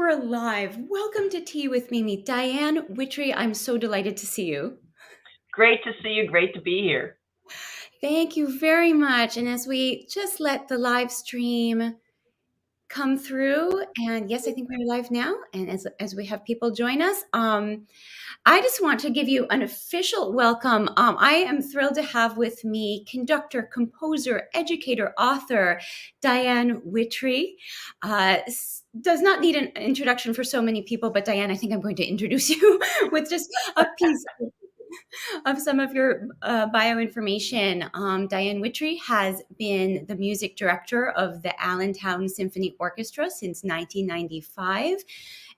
we're live. Welcome to Tea with Mimi. Diane Wittry, I'm so delighted to see you. Great to see you. Great to be here. Thank you very much. And as we just let the live stream come through, and yes, I think we're live now, and as we have people join us, I just want to give you an official welcome. I am thrilled to have with me conductor, composer, educator, author, Diane Wittry. Does not need an introduction for so many people, but Diane, I think I'm going to introduce you with just a piece of some of your bio information. Diane Wittry has been the music director of the Allentown Symphony Orchestra since 1995,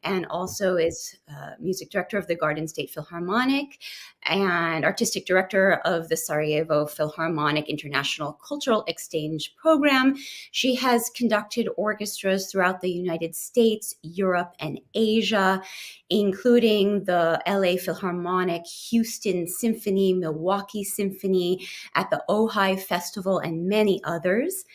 and also is music director of the Garden State Philharmonic and artistic director of the Sarajevo Philharmonic International Cultural Exchange Program. She has conducted orchestras throughout the United States, Europe, and Asia, including the LA Philharmonic, Houston Symphony, Milwaukee Symphony, at the Ojai Festival, and many others.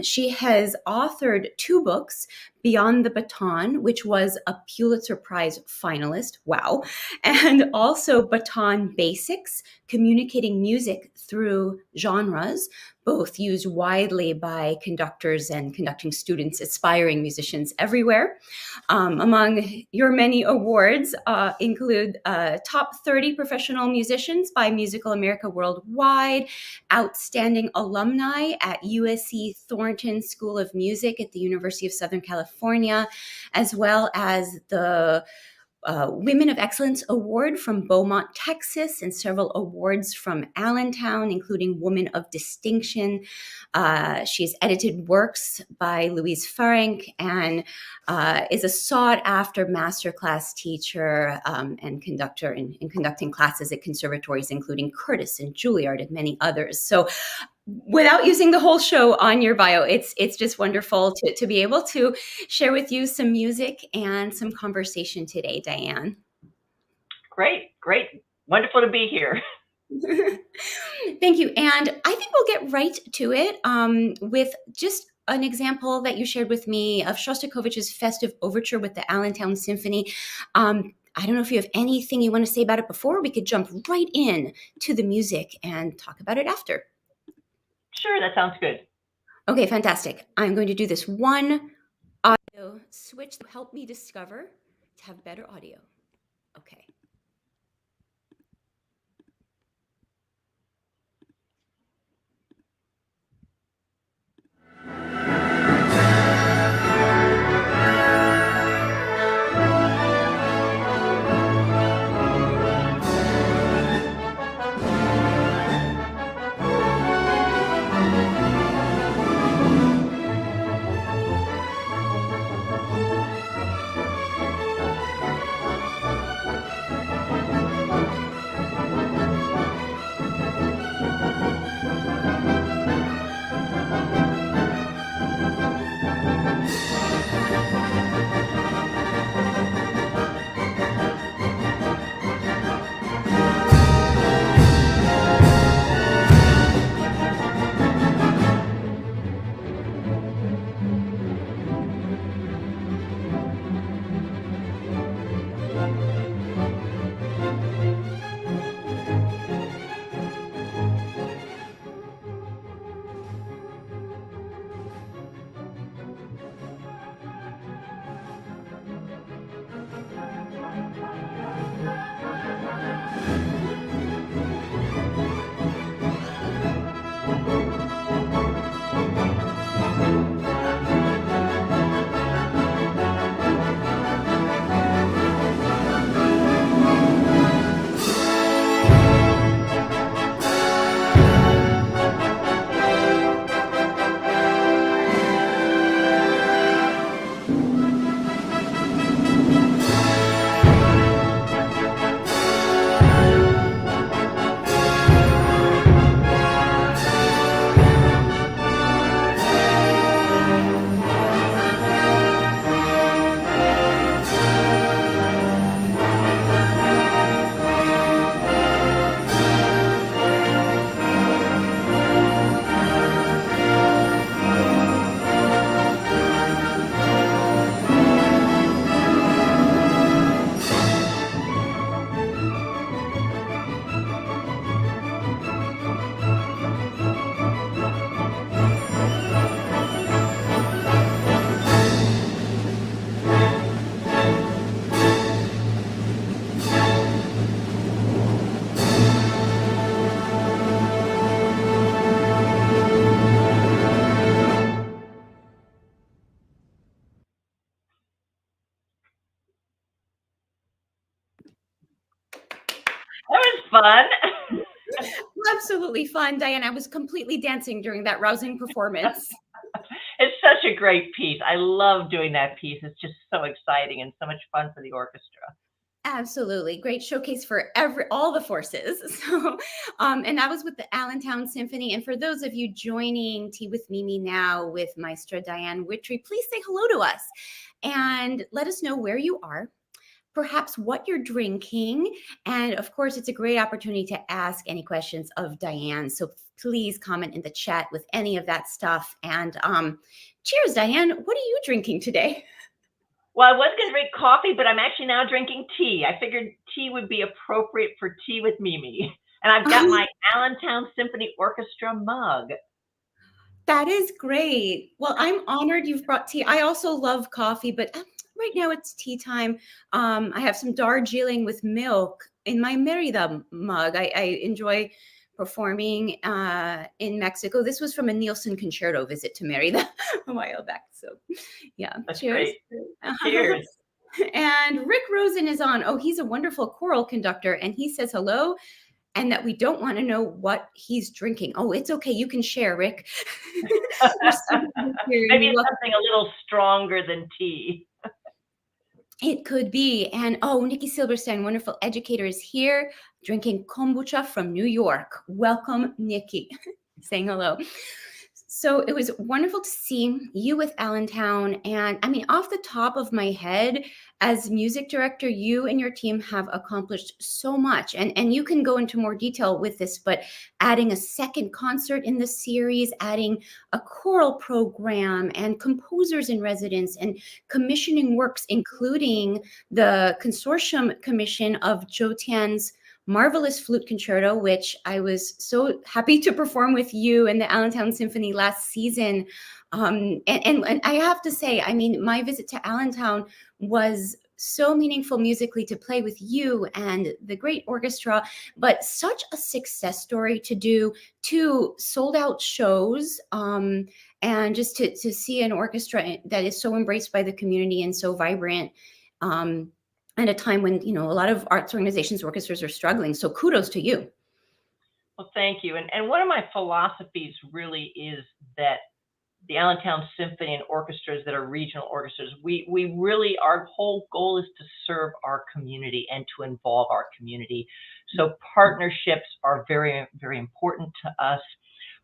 She has authored 2 books, Beyond the Baton, which was a Pulitzer Prize finalist, wow, and also Baton Basics, Communicating Music Through Genres, both used widely by conductors and conducting students, aspiring musicians everywhere. Among your many awards include Top 30 Professional Musicians by Musical America Worldwide, Outstanding Alumni at USC Thornton School of Music at the University of Southern California, as well as the Women of Excellence Award from Beaumont, Texas, and several awards from Allentown, including Woman of Distinction. She's edited works by Louise Fran and is a sought-after masterclass teacher and conductor in conducting classes at conservatories, including Curtis and Juilliard and many others. So without using the whole show on your bio, it's just wonderful to be able to share with you some music and some conversation today, Diane. Great. Wonderful to be here. Thank you. And I think we'll get right to it with just an example that you shared with me of Shostakovich's Festive Overture with the Allentown Symphony. I don't know if you have anything you want to say about it before. We could jump right in to the music and talk about it after. Sure, that sounds good. Okay, fantastic. I'm going to do this one audio switch to help me discover to have better audio. Okay. absolutely fun, Diane. I was completely dancing during that rousing performance. It's such a great piece. I love doing that piece. It's just so exciting and so much fun for the orchestra. Absolutely. Great showcase for all the forces. So, and that was with the Allentown Symphony. And for those of you joining Tea with Mimi now with Maestra Diane Wittry, please say hello to us and let us know where you are, perhaps what you're drinking. And of course, it's a great opportunity to ask any questions of Diane. So please comment in the chat with any of that stuff. And cheers, Diane. What are you drinking today? Well, I was going to drink coffee, but I'm actually now drinking tea. I figured tea would be appropriate for Tea with Mimi. And I've got my Allentown Symphony Orchestra mug. That is great. Well, I'm honored you've brought tea. I also love coffee, but right now it's tea time. I have some Darjeeling with milk in my Merida mug. I enjoy performing in Mexico. This was from a Nielsen concerto visit to Merida a while back. So yeah, That's cheers. Great. Cheers. And Rick Rosen is on. Oh, he's a wonderful choral conductor. And he says hello and that we don't want to know what he's drinking. Oh, it's okay. You can share, Rick. Maybe it's something a little stronger than tea. It could be. And oh, Nikki Silverstein, wonderful educator, is here drinking kombucha from New York. Welcome, Nikki. Saying hello. So it was wonderful to see you with Allentown. And I mean, off the top of my head, as music director, you and your team have accomplished so much. And you can go into more detail with this, but adding a second concert in the series, adding a choral program and composers in residence and commissioning works, including the consortium commission of Zhou Tian's marvelous flute concerto, which I was so happy to perform with you and the Allentown Symphony last season. And I have to say, I mean, my visit to Allentown was so meaningful musically to play with you and the great orchestra, but such a success story to do 2 sold out shows, and just to see an orchestra that is so embraced by the community and so vibrant. At a time when, you know, a lot of arts organizations, orchestras are struggling. So kudos to you. Well, thank you. And one of my philosophies really is that the Allentown Symphony and orchestras that are regional orchestras, we really, our whole goal is to serve our community and to involve our community. So partnerships are very, very important to us,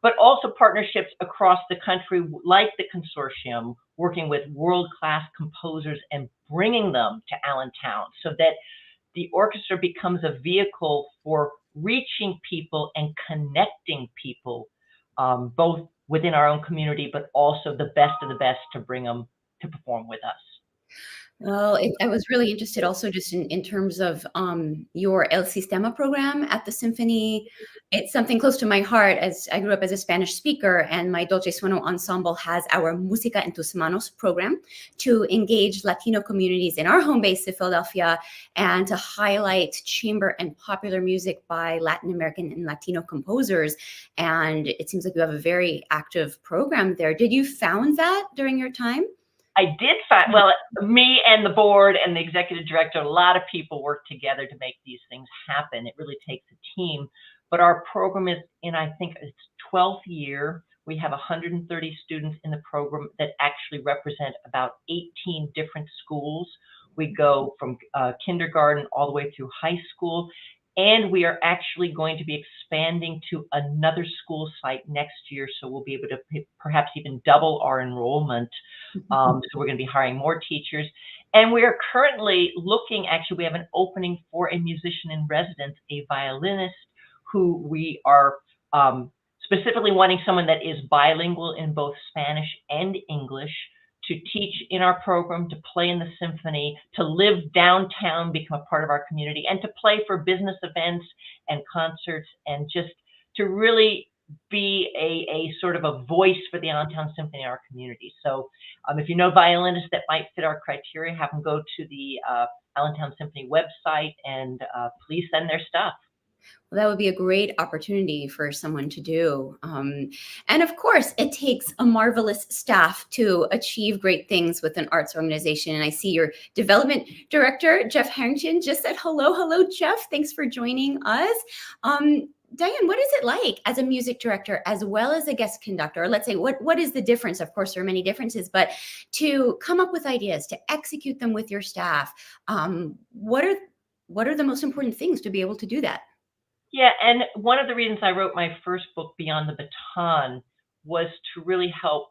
but also partnerships across the country, like the consortium, working with world-class composers and bringing them to Allentown so that the orchestra becomes a vehicle for reaching people and connecting people, both within our own community, but also the best of the best to bring them to perform with us. Well, I was really interested also just in terms of your El Sistema program at the Symphony. It's something close to my heart as I grew up as a Spanish speaker, and my Dolce Sueno ensemble has our Música en tus manos program to engage Latino communities in our home base of Philadelphia and to highlight chamber and popular music by Latin American and Latino composers. And it seems like you have a very active program there. Did you found that during your time? I did find, well, me and the board and the executive director, a lot of people work together to make these things happen. It really takes a team. But our program is in, I think, its 12th year. We have 130 students in the program that actually represent about 18 different schools. We go from kindergarten all the way through high school. And we are actually going to be expanding to another school site next year. So we'll be able to perhaps even double our enrollment. So we're going to be hiring more teachers. And we are currently looking, actually, we have an opening for a musician in residence, a violinist, who we are specifically wanting someone that is bilingual in both Spanish and English, to teach in our program, to play in the symphony, to live downtown, become a part of our community, and to play for business events and concerts, and just to really be a sort of a voice for the Allentown Symphony in our community. So if you know violinists that might fit our criteria, have them go to the Allentown Symphony website and please send their stuff. Well, that would be a great opportunity for someone to do. And of course, it takes a marvelous staff to achieve great things with an arts organization. And I see your development director, Jeff Harrington, just said hello. Hello, Jeff. Thanks for joining us. Diane, what is it like as a music director as well as a guest conductor? Or let's say, what is the difference? Of course, there are many differences, but to come up with ideas, to execute them with your staff, what are the most important things to be able to do that? Yeah, and one of the reasons I wrote my first book, Beyond the Baton, was to really help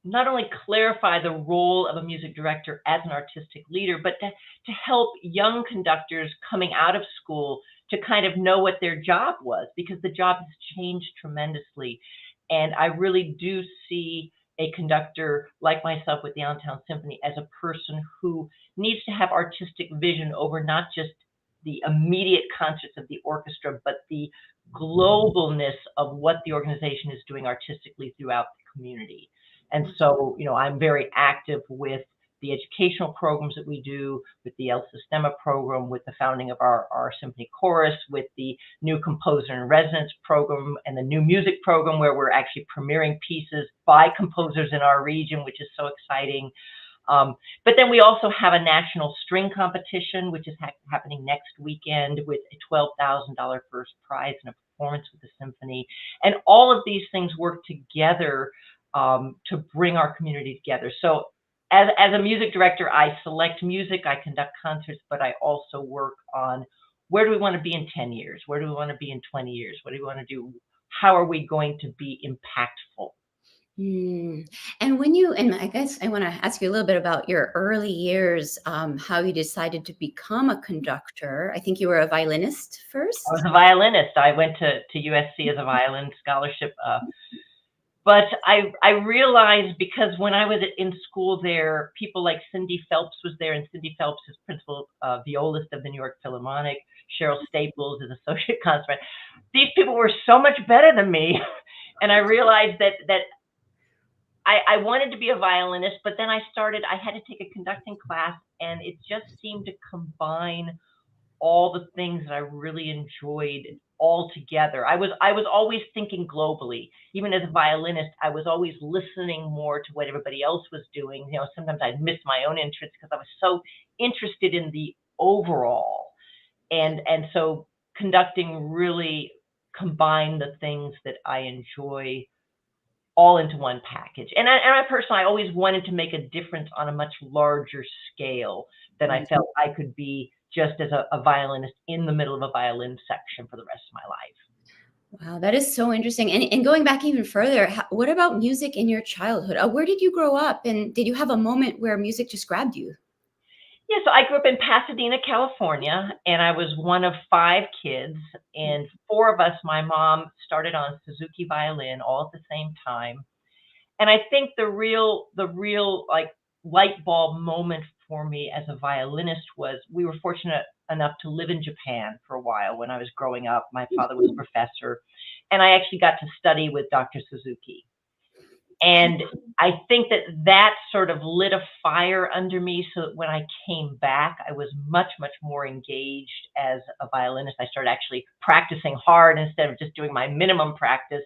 not only clarify the role of a music director as an artistic leader, but to help young conductors coming out of school to kind of know what their job was, because the job has changed tremendously. And I really do see a conductor like myself with the Allentown Symphony as a person who needs to have artistic vision over not just the immediate concerts of the orchestra, but the globalness of what the organization is doing artistically throughout the community. And so, I'm very active with the educational programs that we do, with the El Sistema program, with the founding of our symphony chorus, with the new composer in residence program and the new music program, where we're actually premiering pieces by composers in our region, which is so exciting. But then we also have a national string competition, which is happening next weekend, with a $12,000 first prize and a performance with the symphony. And all of these things work together to bring our community together. So as a music director, I select music, I conduct concerts, but I also work on where do we want to be in 10 years? Where do we want to be in 20 years? What do we want to do? How are we going to be impactful? And I guess I want to ask you a little bit about your early years, how you decided to become a conductor. I think you were a violinist I was first. a violinist. I went to USC as a violin scholarship. But I realized, because when I was in school there, people like Cindy Phelps was there, and Cindy Phelps is principal violist of the New York Philharmonic. Cheryl Staples is associate concert. These people were so much better than me. And I realized that I wanted to be a violinist, but then I had to take a conducting class, and it just seemed to combine all the things that I really enjoyed all together. I was always thinking globally. Even as a violinist, I was always listening more to what everybody else was doing. Sometimes I'd miss my own interests because I was so interested in the overall. And so conducting really combined the things that I enjoy all into one package. And I personally, I always wanted to make a difference on a much larger scale than I felt I could be just as a violinist in the middle of a violin section for the rest of my life. Wow, that is so interesting. And going back even further, what about music in your childhood? Where did you grow up? And did you have a moment where music just grabbed you? Yeah, so I grew up in Pasadena, California, and I was one of 5 kids. And 4 of us, my mom started on Suzuki violin all at the same time. And I think the real like light bulb moment for me as a violinist was, we were fortunate enough to live in Japan for a while when I was growing up. My father was a professor, and I actually got to study with Dr. Suzuki. And I think that sort of lit a fire under me, so that when I came back, I was much, much more engaged as a violinist. I started actually practicing hard instead of just doing my minimum practice.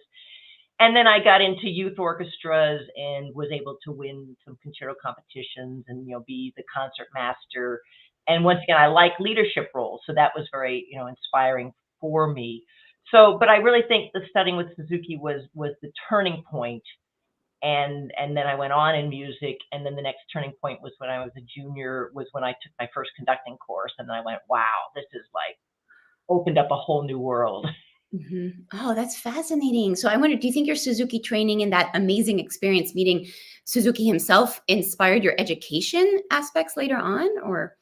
And then I got into youth orchestras and was able to win some concerto competitions and, be the concert master. And once again, I like leadership roles. So that was very, inspiring for me. So, but I really think the studying with Suzuki was the turning point. And then I went on in music. And then the next turning point was when I was a junior, was when I took my first conducting course. And then I went, wow, this is like opened up a whole new world. Mm-hmm. Oh, that's fascinating. So I wonder, do you think your Suzuki training and that amazing experience meeting Suzuki himself inspired your education aspects later on, or?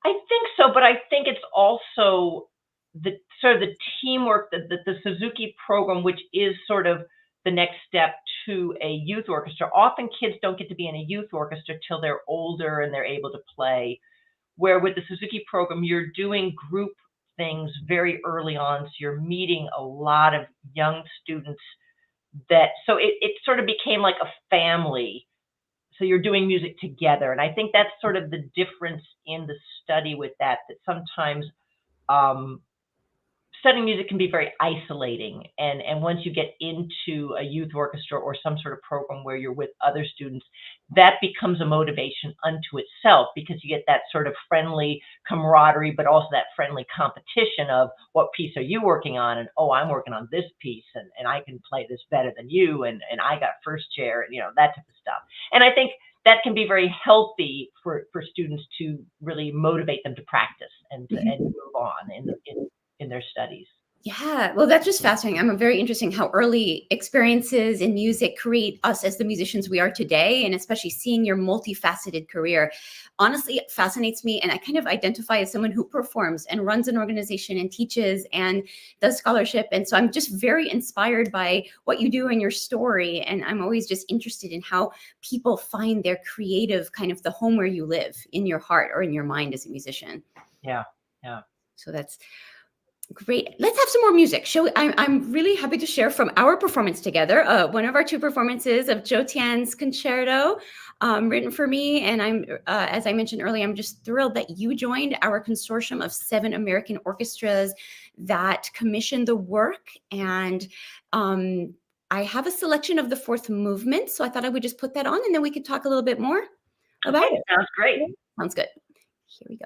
I think so, but I think it's also the sort of the teamwork that the Suzuki program, which is sort of the next step to a youth orchestra. Often kids don't get to be in a youth orchestra till they're older and they're able to play. Where with the Suzuki program, you're doing group things very early on. So you're meeting a lot of young students so it sort of became like a family. So you're doing music together. And I think that's sort of the difference in the study with that sometimes studying music can be very isolating. And once you get into a youth orchestra or some sort of program where you're with other students, that becomes a motivation unto itself, because you get that sort of friendly camaraderie, but also that friendly competition of what piece are you working on? And, oh, I'm working on this piece, and I can play this better than you, and I got first chair, and that type of stuff. And I think that can be very healthy for students to really motivate them to practice and move on in their studies. Yeah, well, that's just fascinating. I'm very interesting how early experiences in music create us as the musicians we are today, and especially seeing your multifaceted career. Honestly, it fascinates me, and I kind of identify as someone who performs and runs an organization and teaches and does scholarship. And so I'm just very inspired by what you do and your story. And I'm always just interested in how people find their creative kind of the home where you live, in your heart or in your mind as a musician. Yeah. So that's great. Let's have some more music. I'm really happy to share from our performance together. One of our two performances of Zhou Tian's concerto, written for me. And I'm, as I mentioned earlier, I'm just thrilled that you joined our consortium of 7 American orchestras that commissioned the work. And I have a selection of the 4th movement, so I thought I would just put that on, and then we could talk a little bit more about it. Sounds great. Sounds good. Here we go.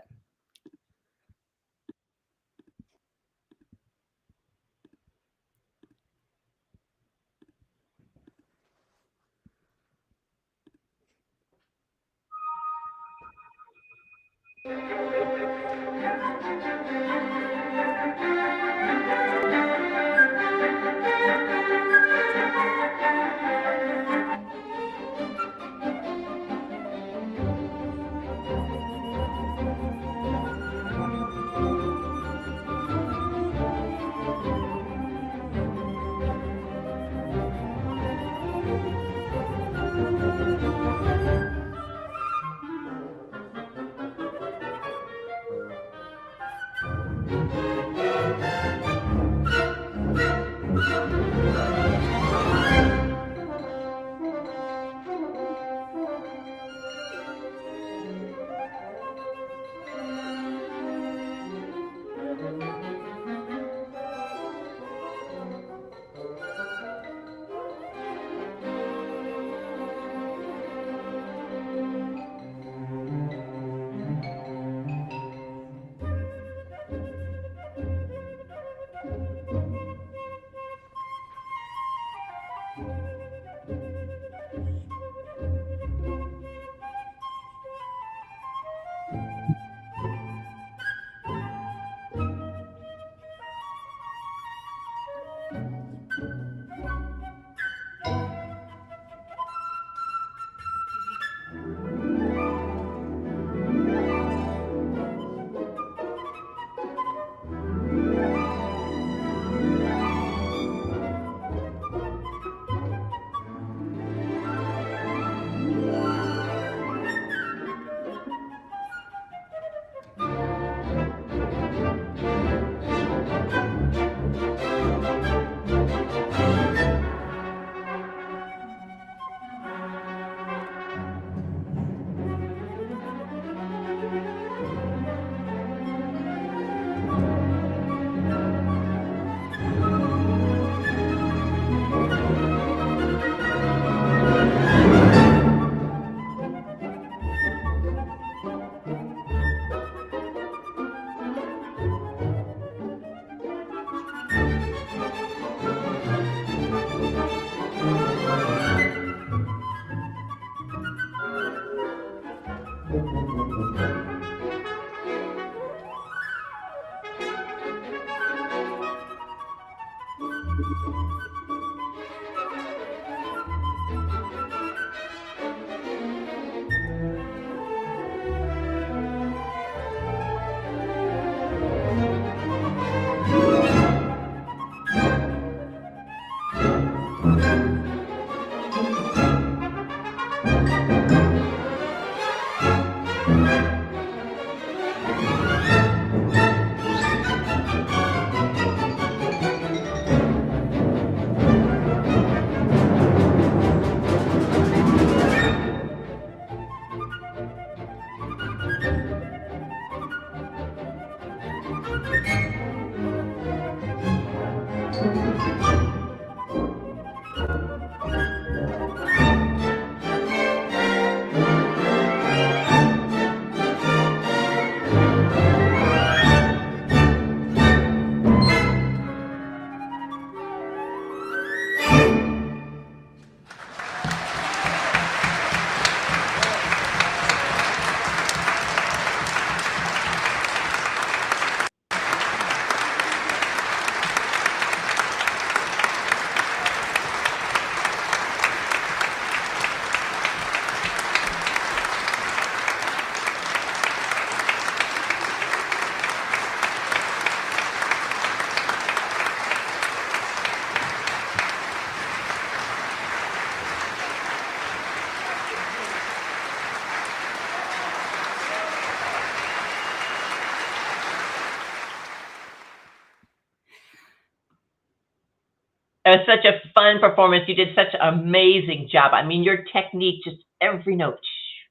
It was such a fun performance. You did such an amazing job. I mean, your technique, just every note,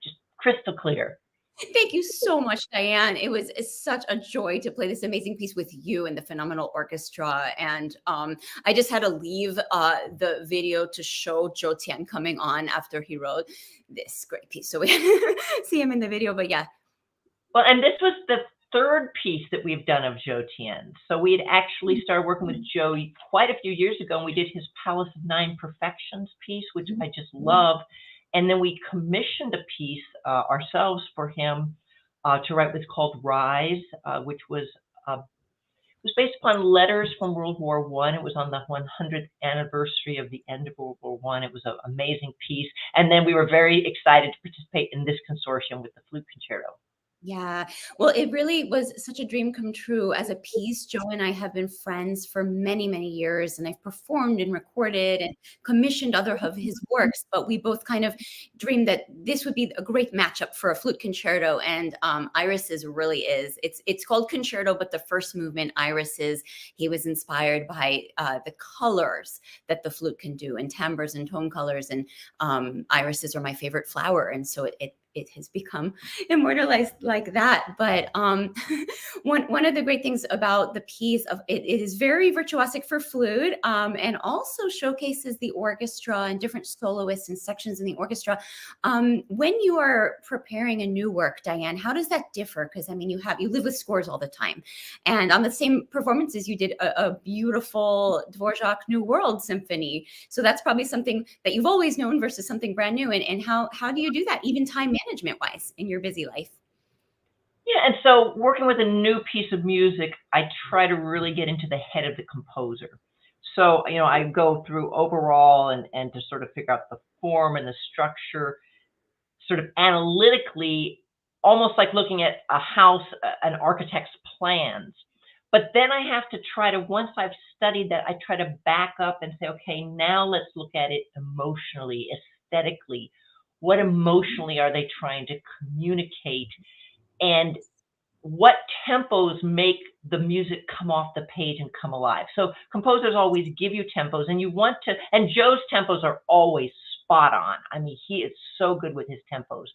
just crystal clear. Thank you so much, Diane. It's such a joy to play this amazing piece with you and the phenomenal orchestra. And I just had to leave the video to show Zhou Tian coming on after he wrote this great piece. So we see him in the video, but yeah. Well, and this was the third piece that we've done of Zhou Tian. So we had actually started working with Zhou quite a few years ago, and we did his Palace of Nine Perfections piece, which I just love. And then we commissioned a piece ourselves for him to write what's called Rise, which was based upon letters from World War I. It was on the 100th anniversary of the end of World War I. It was an amazing piece. And then we were very excited to participate in this consortium with the flute concerto. Yeah, well, it really was such a dream come true. As a piece, Joe and I have been friends for many, many years, and I've performed and recorded and commissioned other of his works, but we both kind of dreamed that this would be a great matchup for a flute concerto, and Iris's really is. It's called concerto, but the first movement, Iris's, he was inspired by the colors that the flute can do, and timbres and tone colors, and irises are my favorite flower, and so it has become immortalized like that. But one of the great things about the piece of it is very virtuosic for flute, and also showcases the orchestra and different soloists and sections in the orchestra. When you are preparing a new work, Diane, how does that differ? Because I mean, you live with scores all the time, and on the same performances, you did a beautiful Dvorak New World Symphony. So that's probably something that you've always known versus something brand new. And how do you do that, even time management wise in your busy life? Yeah, and so working with a new piece of music, I try to really get into the head of the composer. So, I go through overall and to sort of figure out the form and the structure, sort of analytically, almost like looking at a house, an architect's plans. But then I have to try to, once I've studied that, I try to back up and say, okay, now let's look at it emotionally, aesthetically. What emotionally are they trying to communicate? And what tempos make the music come off the page and come alive? So composers always give you tempos, and you want to, and Joe's tempos are always spot on. I mean, he is so good with his tempos.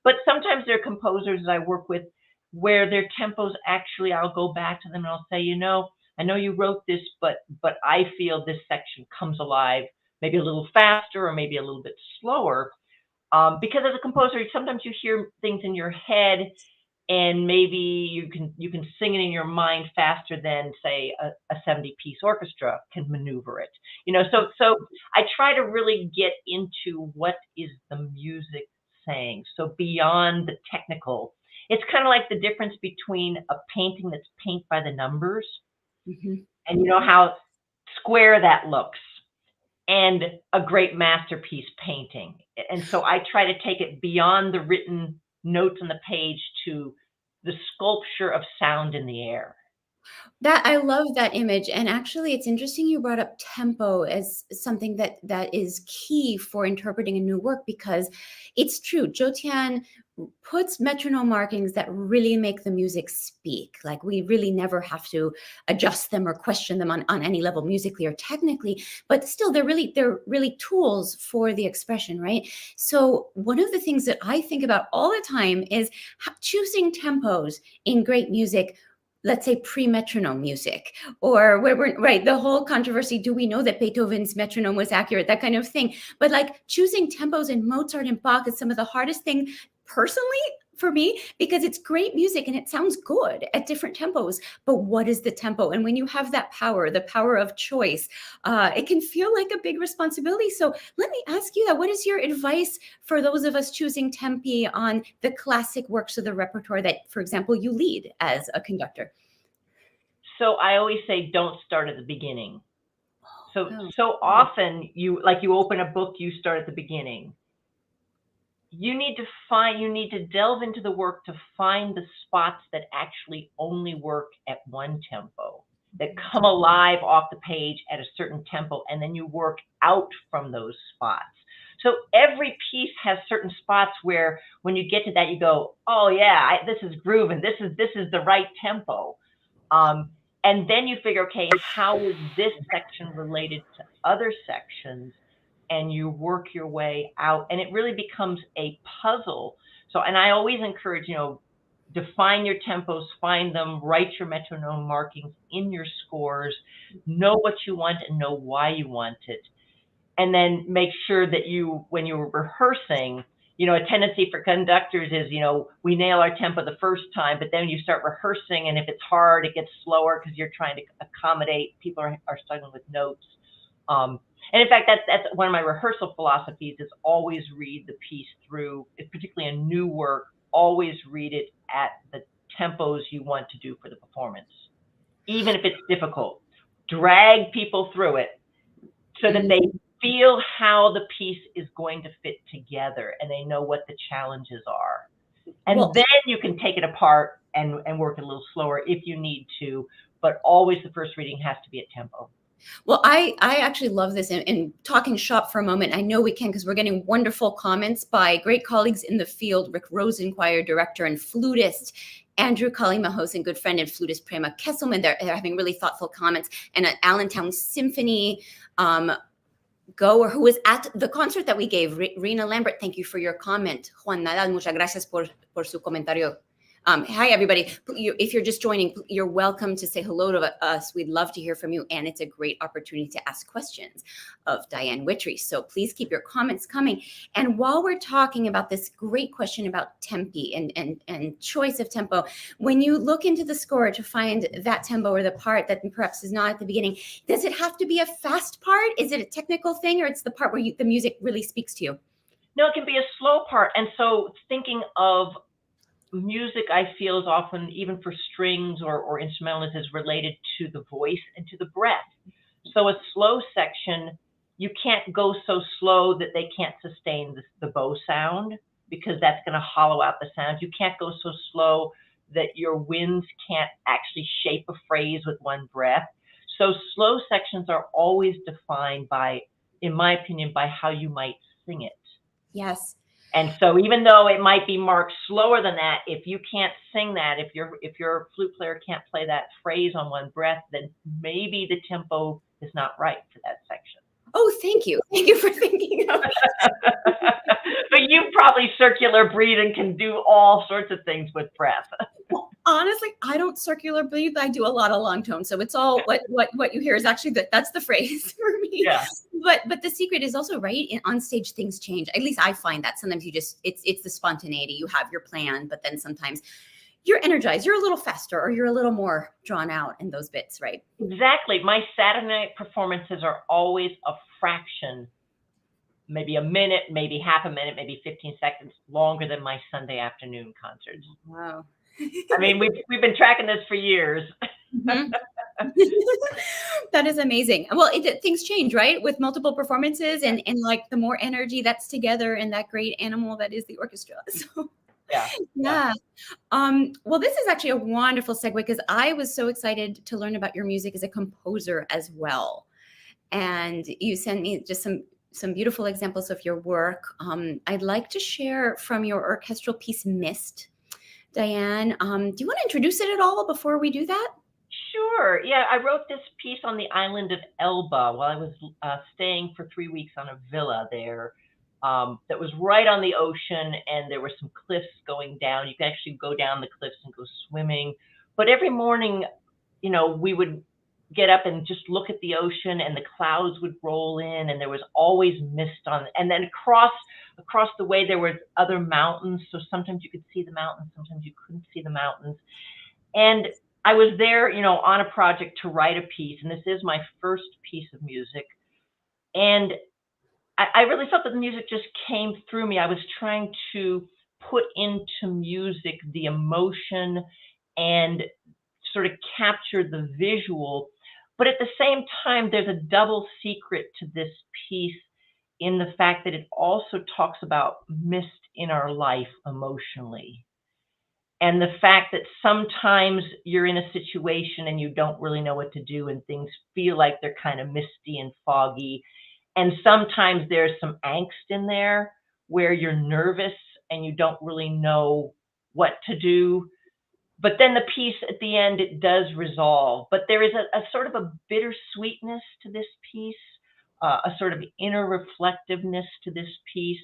But sometimes there are composers that I work with where their tempos actually, I'll go back to them and I'll say, I know you wrote this, but I feel this section comes alive maybe a little faster or maybe a little bit slower. Because as a composer, sometimes you hear things in your head, and maybe you can sing it in your mind faster than, say, a 70-piece orchestra can maneuver it. So I try to really get into what is the music saying. So beyond the technical, it's kind of like the difference between a painting that's paint by the numbers, and you know how square that looks, and a great masterpiece painting. And so I try to take it beyond the written notes on the page to the sculpture of sound in the air. That I love that image, and actually, it's interesting you brought up tempo as something that is key for interpreting a new work, because it's true. Zhou Tian puts metronome markings that really make the music speak. Like, we really never have to adjust them or question them on any level, musically or technically, but still they're really tools for the expression, right? So one of the things that I think about all the time is choosing tempos in great music. Let's say pre-metronome music, or where we're right, the whole controversy, do we know that Beethoven's metronome was accurate, that kind of thing. But like choosing tempos in Mozart and Bach is some of the hardest thing personally for me, because it's great music and it sounds good at different tempos, but what is the tempo? And when you have that power, the power of choice, it can feel like a big responsibility. So let me ask you that. What is your advice for those of us choosing tempi on the classic works of the repertoire that, for example, you lead as a conductor? So I always say, don't start at the beginning. So often you open a book, you start at the beginning. You need to delve into the work to find the spots that actually only work at one tempo, that come alive off the page at a certain tempo, and then you work out from those spots. So every piece has certain spots where when you get to that, you go, oh yeah, this is grooving. This is the right tempo. And then you figure, okay, how is this section related to other sections? And you work your way out, and it really becomes a puzzle. So, and I always encourage, define your tempos, find them, write your metronome markings in your scores, know what you want and know why you want it. And then make sure that when you're rehearsing, a tendency for conductors is, we nail our tempo the first time, but then you start rehearsing, and if it's hard, it gets slower because you're trying to accommodate. People are struggling with notes. And in fact, that's one of my rehearsal philosophies, is always read the piece through, particularly a new work, always read it at the tempos you want to do for the performance, even if it's difficult. Drag people through it so that they feel how the piece is going to fit together and they know what the challenges are. And then you can take it apart and work a little slower if you need to, but always the first reading has to be at tempo. Well, I actually love this, and talking shop for a moment, I know we can because we're getting wonderful comments by great colleagues in the field, Rick Rosen, choir director and flutist, Andrew Kalimahos, and good friend and flutist Prema Kesselman. They're having really thoughtful comments. And an Allentown Symphony goer who was at the concert that we gave, Rena Lambert, thank you for your comment. Juan Nadal, muchas gracias por su comentario. Hi, everybody. If you're just joining, you're welcome to say hello to us. We'd love to hear from you. And it's a great opportunity to ask questions of Diane Wittry. So please keep your comments coming. And while we're talking about this great question about tempi and choice of tempo, when you look into the score to find that tempo or the part that perhaps is not at the beginning, does it have to be a fast part? Is it a technical thing, or it's the part where the music really speaks to you? No, it can be a slow part. And so thinking of music, I feel, is often, even for strings or instrumentalists, is related to the voice and to the breath. So a slow section, you can't go so slow that they can't sustain the bow sound, because that's going to hollow out the sound. You can't go so slow that your winds can't actually shape a phrase with one breath. So slow sections are always defined by, in my opinion, by how you might sing it. Yes. And so even though it might be marked slower than that, if you can't sing that, if your flute player can't play that phrase on one breath, then maybe the tempo is not right for that section. Oh, thank you. Thank you for thinking of it. But you probably circular breathe and can do all sorts of things with breath. Well, honestly, I don't circular breathe. I do a lot of long tone. So it's all what you hear is actually that's the phrase for me. Yeah. But the secret is also, right, on stage things change. At least I find that sometimes it's the spontaneity. You have your plan, but then sometimes you're energized, you're a little faster, or you're a little more drawn out in those bits, right? Exactly. My Saturday night performances are always a fraction, maybe a minute, maybe half a minute, maybe 15 seconds longer than my Sunday afternoon concerts. Wow. I mean, we've been tracking this for years. Mm-hmm. That is amazing. Well, things change, right? With multiple performances and like the more energy that's together and that great animal that is the orchestra. So yeah. Well, this is actually a wonderful segue, because I was so excited to learn about your music as a composer as well. And you sent me just some beautiful examples of your work. I'd like to share from your orchestral piece, Mist. Diane, do you want to introduce it at all before we do that? Sure. Yeah, I wrote this piece on the island of Elba while I was staying for 3 weeks on a villa there that was right on the ocean, and there were some cliffs going down. You could actually go down the cliffs and go swimming. But every morning, we would get up and just look at the ocean, and the clouds would roll in, and there was always mist on. And then across the way, there were other mountains. So sometimes you could see the mountains, sometimes you couldn't see the mountains. And I was there, on a project to write a piece, and this is my first piece of music. And I really felt that the music just came through me. I was trying to put into music the emotion and sort of capture the visual. But at the same time, there's a double secret to this piece in the fact that it also talks about mist in our life emotionally. And the fact that sometimes you're in a situation and you don't really know what to do, and things feel like they're kind of misty and foggy. And sometimes there's some angst in there where you're nervous and you don't really know what to do. but then the piece at the end, it does resolve. But there is a sort of a bittersweetness to this piece, a sort of inner reflectiveness to this piece.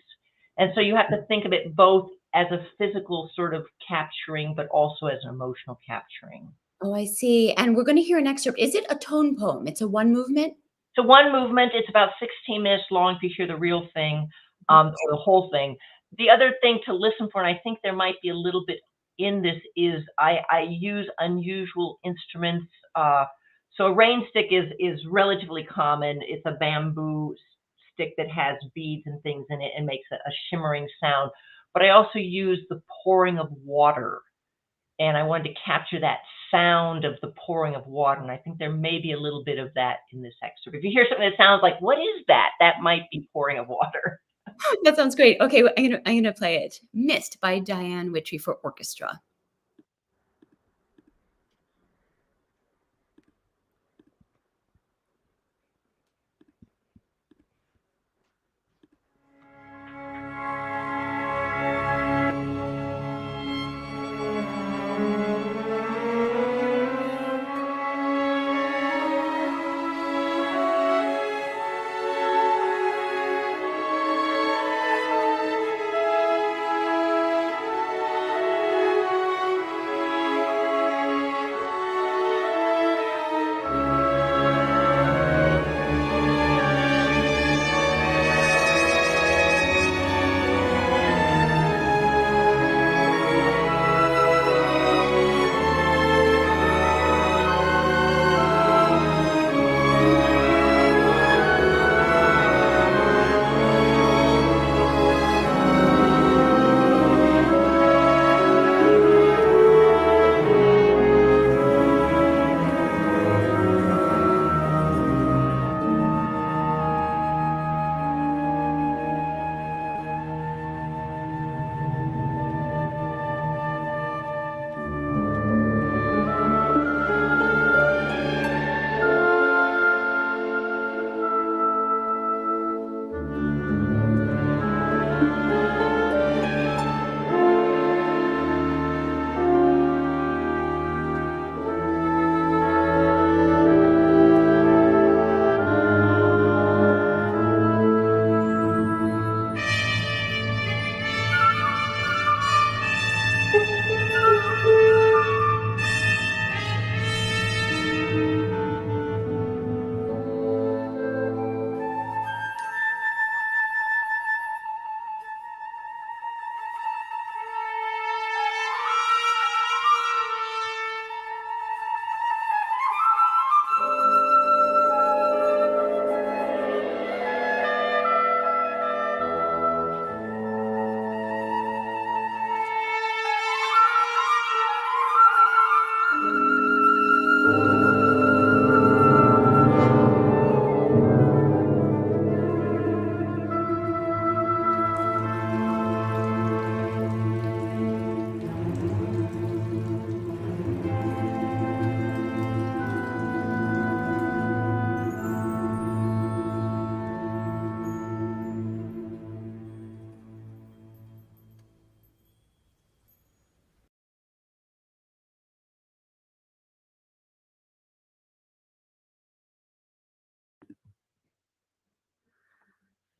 And so you have to think of it both as a physical sort of capturing, but also as an emotional capturing. Oh, I see. And we're going to hear an excerpt. Is it a tone poem? It's a one movement? So one movement, it's about 16 minutes long if you hear the real thing, or the whole thing. The other thing to listen for, and I think there might be a little bit in this, is I use unusual instruments. So a rain stick is relatively common. It's a bamboo stick that has beads and things in it and makes a shimmering sound. But I also use the pouring of water, and I wanted to capture that sound of the pouring of water. And I think there may be a little bit of that in this excerpt. If you hear something that sounds like, what is that? That might be pouring of water. That sounds great. Okay, well, I'm gonna play it. Mist by Diane Wittry for orchestra.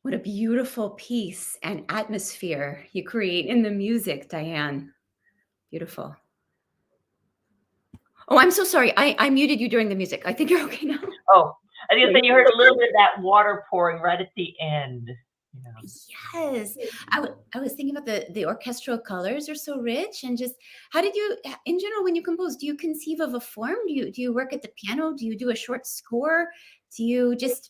What a beautiful piece and atmosphere you create in the music, Diane. Beautiful. Oh, I'm so sorry. I muted you during the music. I think you're okay now. Oh, I think you heard a little bit of that water pouring right at the end. You know. Yes. I was thinking about the orchestral colors are so rich, and just how did you, in general, when you compose, do you conceive of a form? Do you work at the piano? Do you do a short score? Do you just,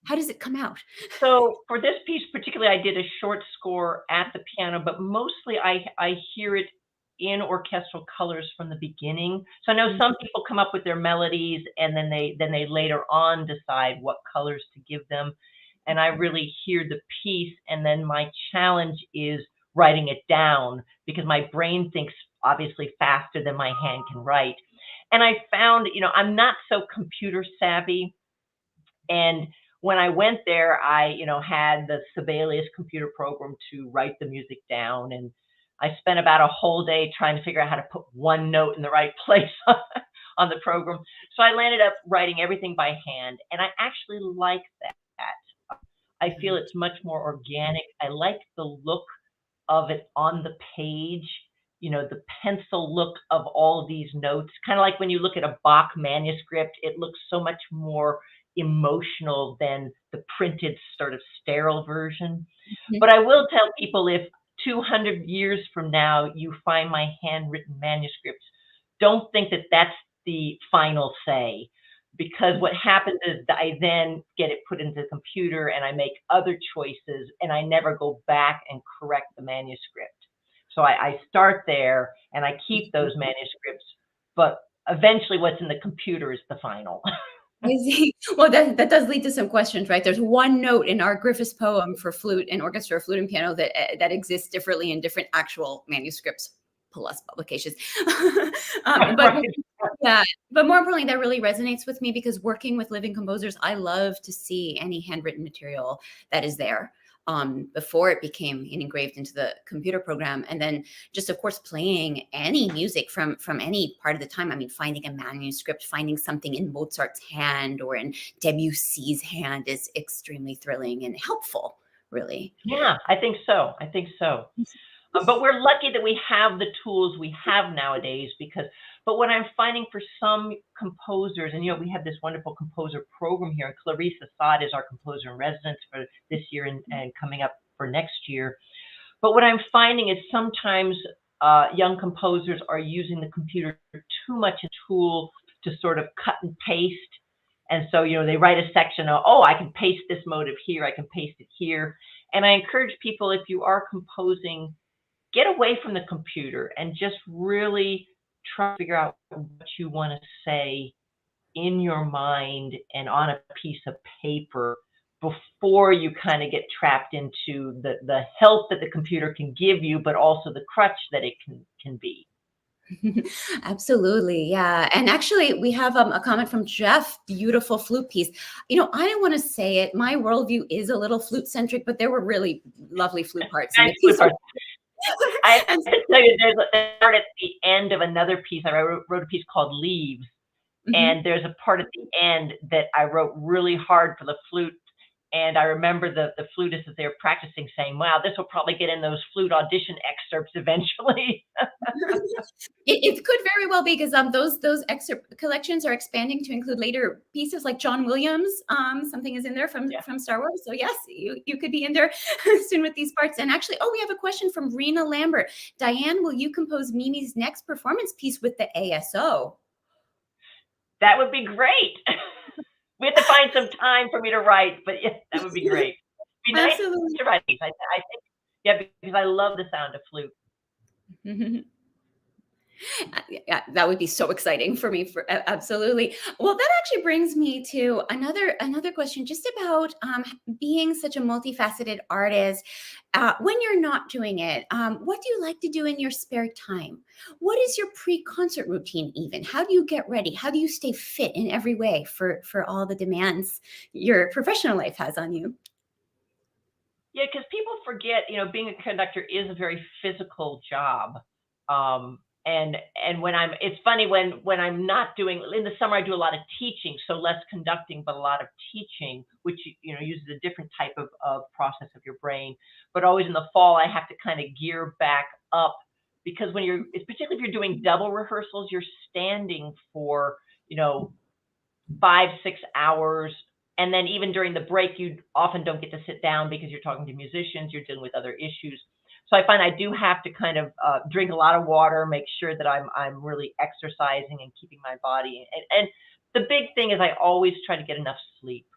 how does it come out? So for this piece particularly, I did a short score at the piano, but mostly I hear it in orchestral colors from the beginning. So I know some people come up with their melodies and then they later on decide what colors to give them. And I really hear the piece, and then my challenge is writing it down, because my brain thinks obviously faster than my hand can write. And I found, I'm not so computer savvy. And when I went there, I, had the Sibelius computer program to write the music down. And I spent about a whole day trying to figure out how to put one note in the right place on the program. So I landed up writing everything by hand, and I actually like that. I feel it's much more organic. I like the look of it on the page, the pencil look of all of these notes. Kind of like when you look at a Bach manuscript, it looks so much more emotional than the printed sort of sterile version. But I will tell people, if 200 years from now you find my handwritten manuscripts, don't think that that's the final say, because what happens is that I then get it put into the computer and I make other choices, and I never go back and correct the manuscript. So I start there and I keep those manuscripts, but eventually what's in the computer is the final. I see. Well, that does lead to some questions, right? There's one note in our Griffiths poem for flute and orchestra, flute and piano, that exists differently in different actual manuscripts plus publications. Right. Yeah, but more importantly, that really resonates with me, because working with living composers, I love to see any handwritten material that is there before it became engraved into the computer program. And then just, of course, playing any music from any part of the time. I mean, finding a manuscript, finding something in Mozart's hand or in Debussy's hand is extremely thrilling and helpful, really. Yeah, I think so. But we're lucky that we have the tools we have nowadays, but what I'm finding for some composers, and we have this wonderful composer program here, and Clarice Assad is our composer in residence for this year and coming up for next year. But what I'm finding is sometimes young composers are using the computer too much a tool to sort of cut and paste. And so, they write a section of, I can paste this motive here, I can paste it here. And I encourage people, if you are composing, get away from the computer and just really try to figure out what you want to say in your mind and on a piece of paper before you kind of get trapped into the help that the computer can give you, but also the crutch that it can be. Absolutely. Yeah. And actually, we have a comment from Jeff, beautiful flute piece. I don't want to say it. My worldview is a little flute centric, but there were really lovely flute parts in the piece. I have to tell you, there's a part at the end of another piece. I wrote a piece called Leaves, and there's a part at the end that I wrote really hard for the flute. And I remember the flutist, as they were practicing, saying, "Wow, this will probably get in those flute audition excerpts eventually." It could very well be, because those excerpt collections are expanding to include later pieces like John Williams. Something is in there from Star Wars. So yes, you could be in there soon with these parts. And actually, we have a question from Rena Lambert. Diane, will you compose Mimi's next performance piece with the ASO? That would be great. We have to find some time for me to write, but yes, that would be great. It'd be nice to write these. I think, because I love the sound of flute. Yeah, that would be so exciting for me. Absolutely. Well, that actually brings me to another question, just about being such a multifaceted artist. When you're not doing it, what do you like to do in your spare time? What is your pre-concert routine even? How do you get ready? How do you stay fit in every way for all the demands your professional life has on you? Yeah, because people forget, being a conductor is a very physical job. And it's funny when I'm not doing, in the summer, I do a lot of teaching, so less conducting, but a lot of teaching, which, uses a different type of process of your brain. But always in the fall, I have to kind of gear back up, because particularly if you're doing double rehearsals, you're standing for, 5-6 hours. And then even during the break, you often don't get to sit down because you're talking to musicians, you're dealing with other issues. So I find I do have to kind of drink a lot of water, make sure that I'm really exercising and keeping my body. And the big thing is I always try to get enough sleep.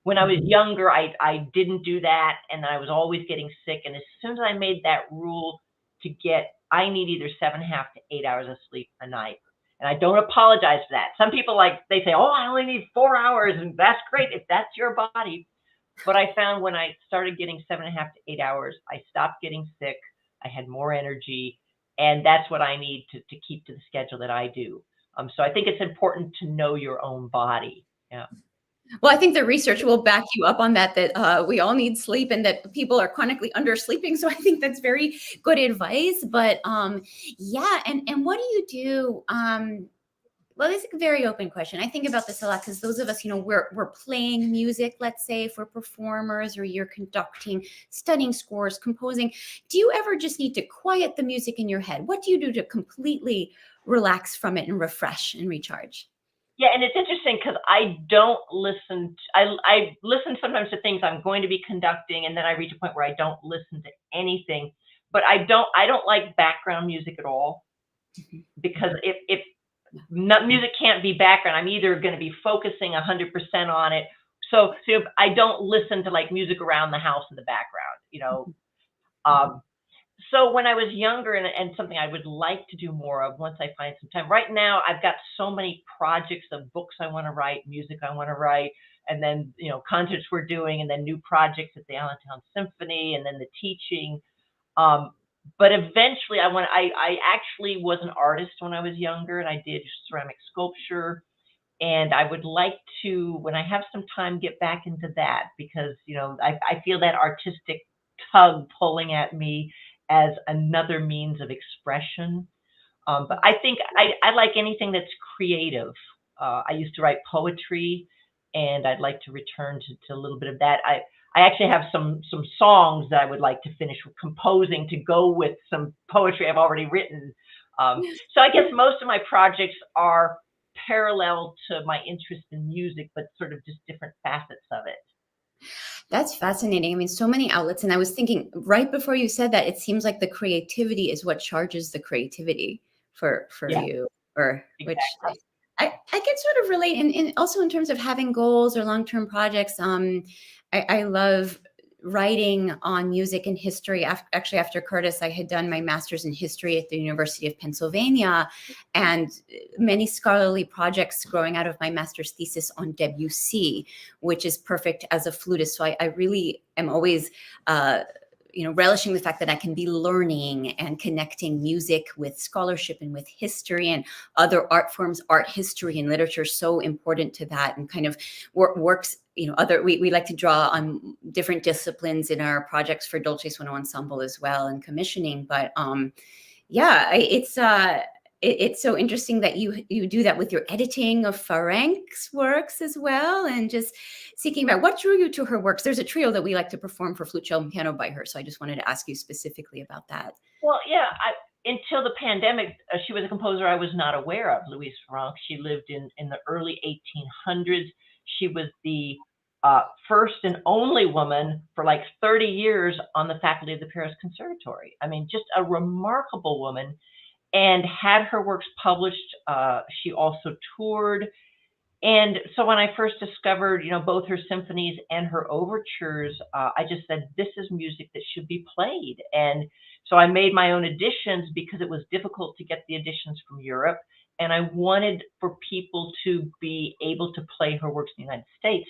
When I was younger, I didn't do that, and I was always getting sick. And as soon as I made that rule I need either 7.5 to 8 hours of sleep a night. And I don't apologize for that. Some people, they say, I only need 4 hours, and that's great if that's your body. But I found when I started getting 7.5 to 8 hours, I stopped getting sick. I had more energy, and that's what I need to keep to the schedule that I do. So I think it's important to know your own body. Yeah. Well, I think the research will back you up on that, that we all need sleep and that people are chronically undersleeping. So I think that's very good advice. But yeah, and what do you do? Well, this is a very open question. I think about this a lot because those of us, we're playing music, let's say, if we're performers or you're conducting, studying scores, composing. Do you ever just need to quiet the music in your head? What do you do to completely relax from it and refresh and recharge? Yeah, and it's interesting because I don't listen. I listen sometimes to things I'm going to be conducting, and then I reach a point where I don't listen to anything. But I don't like background music at all, because if music can't be background, I'm either going to be focusing 100% on it. So I don't listen to like music around the house in the background. Um, so when I was younger, and something I would like to do more of once I find some time. Right now, I've got so many projects of books I want to write, music I want to write, and then concerts we're doing, and then new projects at the Allentown Symphony, and then the teaching. Um, but eventually, I actually was an artist when I was younger, and I did ceramic sculpture. And I would like to, when I have some time, get back into that, because I feel that artistic tug pulling at me as another means of expression. But I think I like anything that's creative. I used to write poetry, and I'd like to return to a little bit of that. I actually have some songs that I would like to finish composing to go with some poetry I've already written. So I guess most of my projects are parallel to my interest in music, but sort of just different facets of it. That's fascinating. I mean, so many outlets. And I was thinking right before you said that, it seems like the creativity is what charges the creativity for Yeah, you, or which exactly. I can sort of relate. And also in terms of having goals or long-term projects, I love writing on music and history. Actually, after Curtis, I had done my master's in history at the University of Pennsylvania, and many scholarly projects growing out of my master's thesis on Debussy, which is perfect as a flutist. So I really am always relishing the fact that I can be learning and connecting music with scholarship and with history and other art forms. Art history and literature is so important to that, and kind of works. We like to draw on different disciplines in our projects for Dolce Suono Ensemble as well, and commissioning. But it's so interesting that you do that with your editing of Ferenc's works as well, and just seeking about what drew you to her works. There's a trio that we like to perform for flute, cello, and piano by her, so I just wanted to ask you specifically about that. Well, yeah, until the pandemic, she was a composer I was not aware of, Louise Fran. She lived in the early 1800s. She was the first and only woman for like 30 years on the faculty of the Paris Conservatory. I mean, just a remarkable woman, and had her works published. She also toured. And so when I first discovered, both her symphonies and her overtures, I just said, this is music that should be played. And so I made my own editions, because it was difficult to get the editions from Europe. And I wanted for people to be able to play her works in the United States.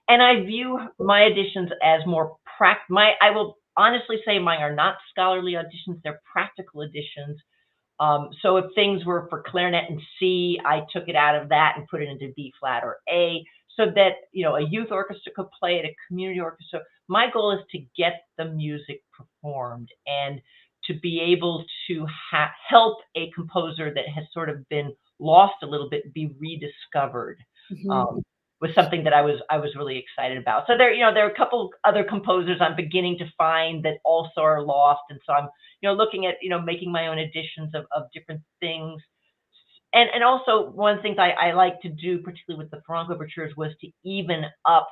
And I view my editions as more I will honestly say mine are not scholarly editions, they're practical editions. So if things were for clarinet and C, I took it out of that and put it into B flat or A, so that a youth orchestra could play it, a community orchestra. My goal is to get the music performed, and to be able to help a composer that has sort of been lost a little bit be rediscovered. Mm-hmm. Was something that I was really excited about. So there are a couple other composers I'm beginning to find that also are lost, and so I'm looking at making my own editions of different things. And also, one of the things I like to do, particularly with the Franck overtures, was to even up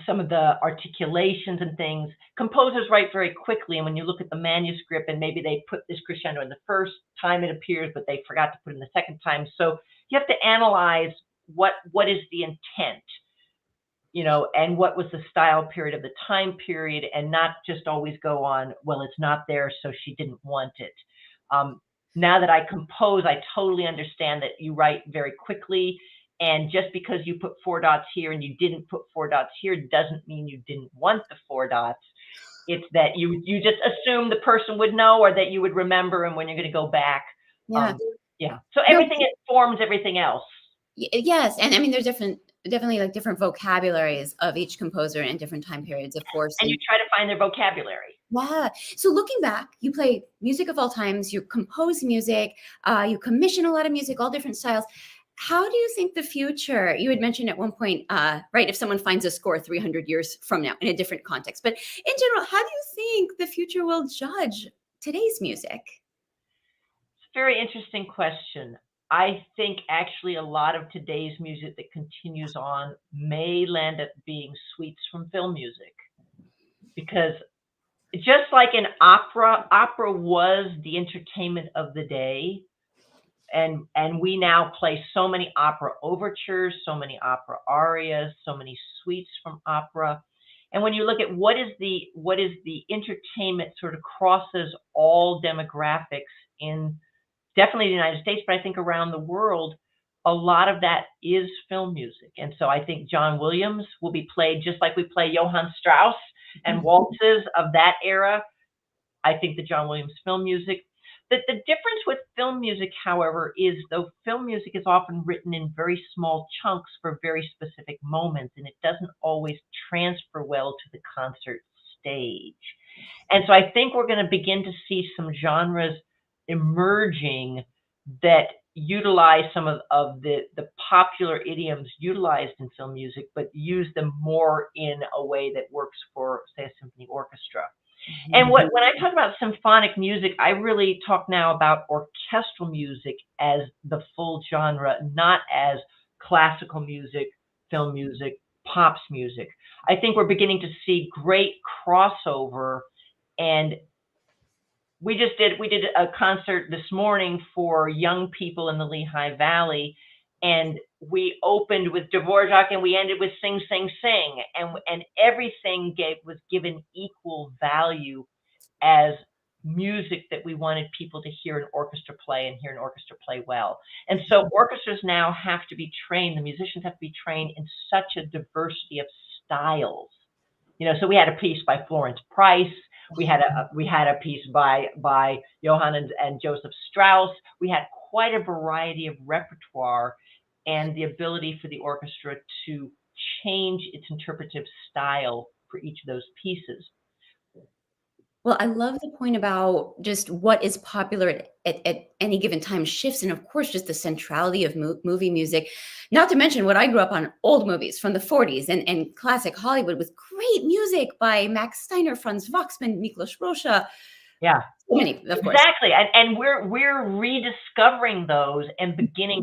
some of the articulations and things. Composers write very quickly, and when you look at the manuscript, and maybe they put this crescendo in the first time it appears, but they forgot to put it in the second time. So you have to analyze what is the intent, and what was the style period of the time period, and not just always go on, well, it's not there, so she didn't want it. Now that I compose, I totally understand that you write very quickly, and just because you put 4 dots here and you didn't put 4 dots here doesn't mean you didn't want the 4 dots. It's that you just assume the person would know, or that you would remember, and when you're going to go back. Yeah. Yeah. So No, everything informs everything else. yes, and I mean, there's different definitely like different vocabularies of each composer in different time periods, of course. And you try to find their vocabulary. Yeah. So looking back, you play music of all times, you compose music, you commission a lot of music, all different styles. How do you think the future, you had mentioned at one point, right, if someone finds a score 300 years from now in a different context, but in general, how do you think the future will judge today's music? It's a very interesting question. I think actually a lot of today's music that continues on may land up being suites from film music, because just like in opera was the entertainment of the day, and we now play so many opera overtures, so many opera arias, so many suites from opera. And when you look at what is the entertainment sort of crosses all demographics in definitely the United States, but I think around the world, a lot of that is film music. And so I think John Williams will be played just like we play Johann Strauss and waltzes of that era. I think the John Williams film music. The difference with film music, however, is though film music is often written in very small chunks for very specific moments, and it doesn't always transfer well to the concert stage. And so I think we're going to begin to see some genres emerging that utilize some of the popular idioms utilized in film music, but use them more in a way that works for, say, a symphony orchestra. And when I talk about symphonic music, I really talk now about orchestral music as the full genre, not as classical music, film music, pops music. I think we're beginning to see great crossover, and we did a concert this morning for young people in the Lehigh Valley, and we opened with Dvorak and we ended with Sing, Sing, Sing, and everything was given equal value as music that we wanted people to hear an orchestra play and hear an orchestra play well. And so orchestras now have to be trained, the musicians have to be trained in such a diversity of styles. So we had a piece by Florence Price. We had a piece by Johann and Joseph Strauss. We had quite a variety of repertoire and the ability for the orchestra to change its interpretive style for each of those pieces. Well, I love the point about just what is popular at any given time shifts. And of course, just the centrality of movie music, not to mention what I grew up on, old movies from the 40s and classic Hollywood with great music by Max Steiner, Franz Waxman, Miklos Rozsa. Yeah. So many, of course. Exactly. And we're rediscovering those and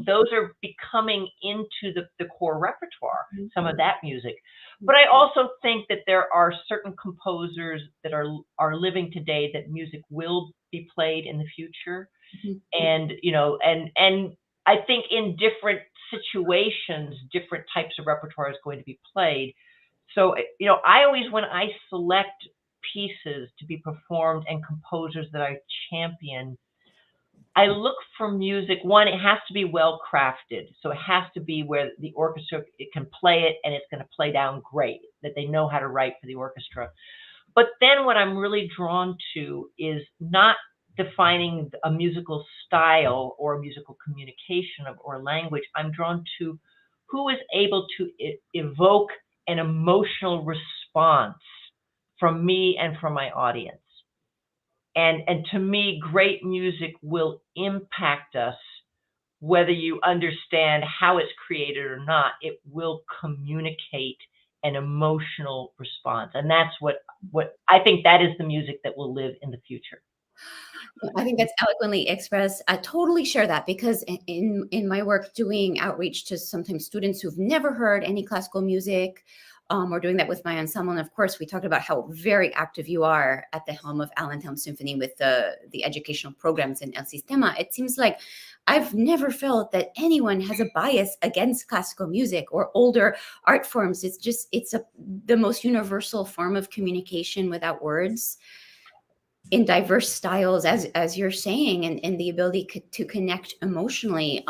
those are becoming into the core repertoire, some of that music. But I also think that there are certain composers that are living today that music will be played in the future. And, and I think in different situations, different types of repertoire is going to be played. So, I always, when I select pieces to be performed and composers that I champion, I look for music. One, it has to be well crafted. So it has to be where the orchestra, it can play it and it's going to play down great, that they know how to write for the orchestra. But then what I'm really drawn to is not defining a musical style or a musical communication or language. I'm drawn to who is able to evoke an emotional response from me and from my audience. And to me, great music will impact us, whether you understand how it's created or not. It will communicate an emotional response. And that's what I think that is the music that will live in the future. I think that's eloquently expressed. I totally share that because in my work doing outreach to sometimes students who've never heard any classical music, or doing that with my ensemble. And of course, we talked about how very active you are at the helm of Allentown Symphony with the educational programs in El Sistema. It seems like I've never felt that anyone has a bias against classical music or older art forms. It's the most universal form of communication without words, in diverse styles, as you're saying, and the ability to connect emotionally.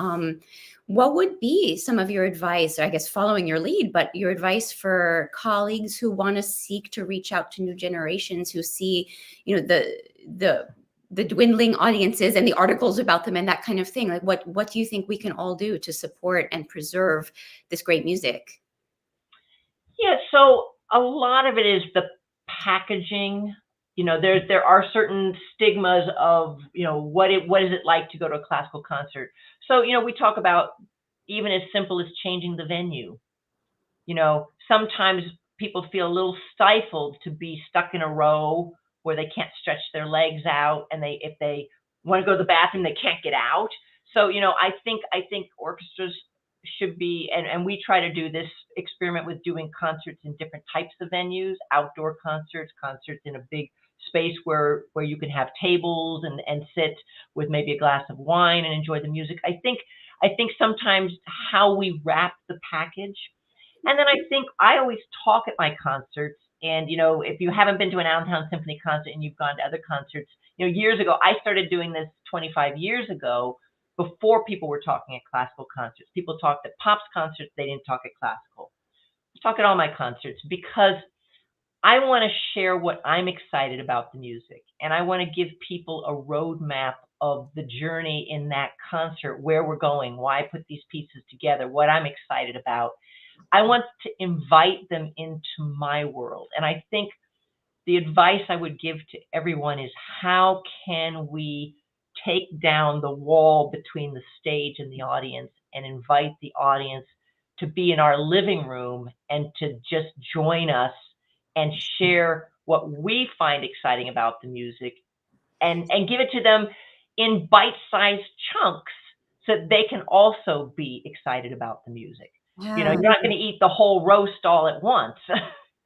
What would be some of your advice, or I guess following your lead, but your advice for colleagues who want to seek to reach out to new generations who see, the the dwindling audiences and the articles about them and that kind of thing? Like, what do you think we can all do to support and preserve this great music? Yeah, so a lot of it is the packaging. There are certain stigmas of, what is it like to go to a classical concert. So, we talk about even as simple as changing the venue. Sometimes people feel a little stifled to be stuck in a row where they can't stretch their legs out, and if they want to go to the bathroom, they can't get out. So, I think orchestras should be, and we try to do this experiment with doing concerts in different types of venues, outdoor concerts, concerts in a big space where you can have tables and sit with maybe a glass of wine and enjoy the music. I think sometimes how we wrap the package. And then I think I always talk at my concerts. And, if you haven't been to an Allentown Symphony concert and you've gone to other concerts, years ago, I started doing this 25 years ago before people were talking at classical concerts. People talked at Pop's concerts. They didn't talk at classical. I talk at all my concerts because I want to share what I'm excited about the music. And I want to give people a roadmap of the journey in that concert, where we're going, why I put these pieces together, what I'm excited about. I want to invite them into my world. And I think the advice I would give to everyone is, how can we take down the wall between the stage and the audience and invite the audience to be in our living room and to just join us and share what we find exciting about the music, and give it to them in bite-sized chunks so that they can also be excited about the music. Yeah. You're not going to eat the whole roast all at once.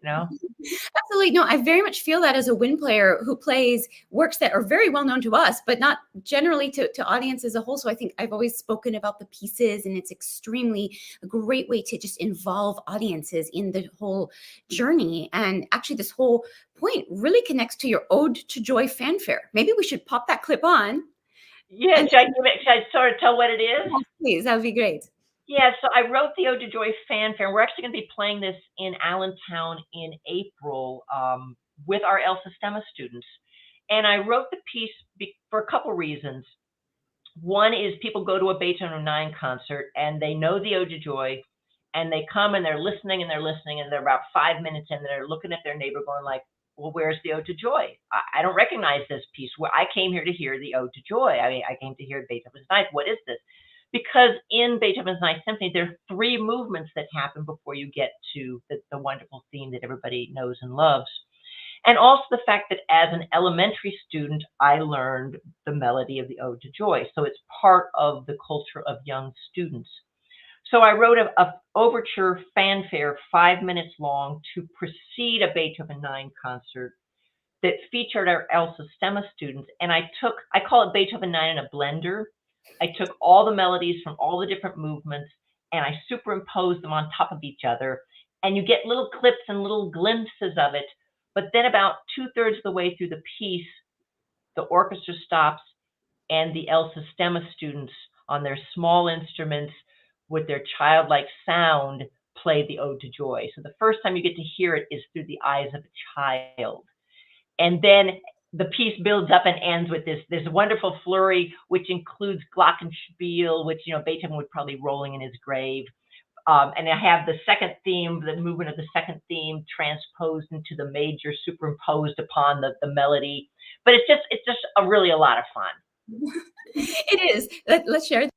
Absolutely. No, I very much feel that as a wind player who plays works that are very well known to us, but not generally to audience as a whole. So I think I've always spoken about the pieces, and it's extremely a great way to just involve audiences in the whole journey. And actually, this whole point really connects to your Ode to Joy fanfare. Maybe we should pop that clip on. Yeah, And should I sort of tell what it is? yes, please, that would be great. Yeah, so I wrote the Ode to Joy fanfare. We're actually going to be playing this in Allentown in April with our El Sistema students. And I wrote the piece for a couple reasons. One is, people go to a Beethoven 9 concert and they know the Ode to Joy, and they come and they're listening and they're listening, and they're about 5 minutes in, and they're looking at their neighbor going like, well, where's the Ode to Joy? I don't recognize this piece. Well, I came here to hear the Ode to Joy. I mean, I came to hear Beethoven's Ninth. What is this? Because in Beethoven's Ninth Symphony, there are 3 movements that happen before you get to the wonderful theme that everybody knows and loves. And also the fact that as an elementary student, I learned the melody of the Ode to Joy. So it's part of the culture of young students. So I wrote a overture fanfare 5 minutes long to precede a Beethoven 9 concert that featured our El Sistema students. And I call it Beethoven 9 in a blender. I took all the melodies from all the different movements and I superimposed them on top of each other. And you get little clips and little glimpses of it. But then about 2/3 of the way through the piece, the orchestra stops and the El Sistema students on their small instruments with their childlike sound play the Ode to Joy. So the first time you get to hear it is through the eyes of a child. And then the piece builds up and ends with this wonderful flurry, which includes glockenspiel, which Beethoven would probably rolling in his grave. And I have the second theme, the movement of the second theme transposed into the major, superimposed upon the melody. But it's just really a lot of fun. It is. Let's share.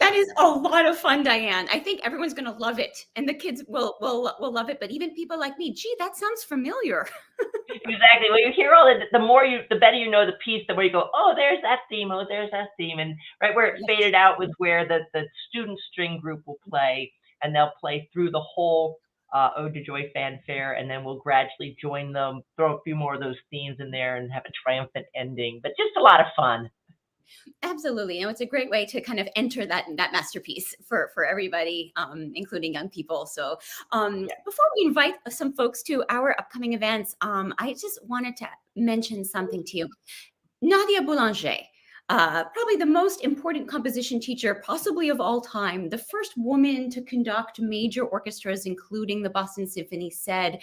That is a lot of fun, Diane. I think everyone's going to love it, and the kids will love it. But even people like me, gee, that sounds familiar. Exactly. Well, you hear all the better you know the piece, the more you go, oh, there's that theme, oh, there's that theme, and right where it faded out was where the student string group will play, and they'll play through the whole Overture Fanfare, and then we'll gradually join them, throw a few more of those themes in there, and have a triumphant ending. But just a lot of fun. Absolutely. It's a great way to kind of enter that masterpiece for everybody, including young people. So before we invite some folks to our upcoming events, I just wanted to mention something to you. Nadia Boulanger, probably the most important composition teacher possibly of all time, the first woman to conduct major orchestras, including the Boston Symphony, said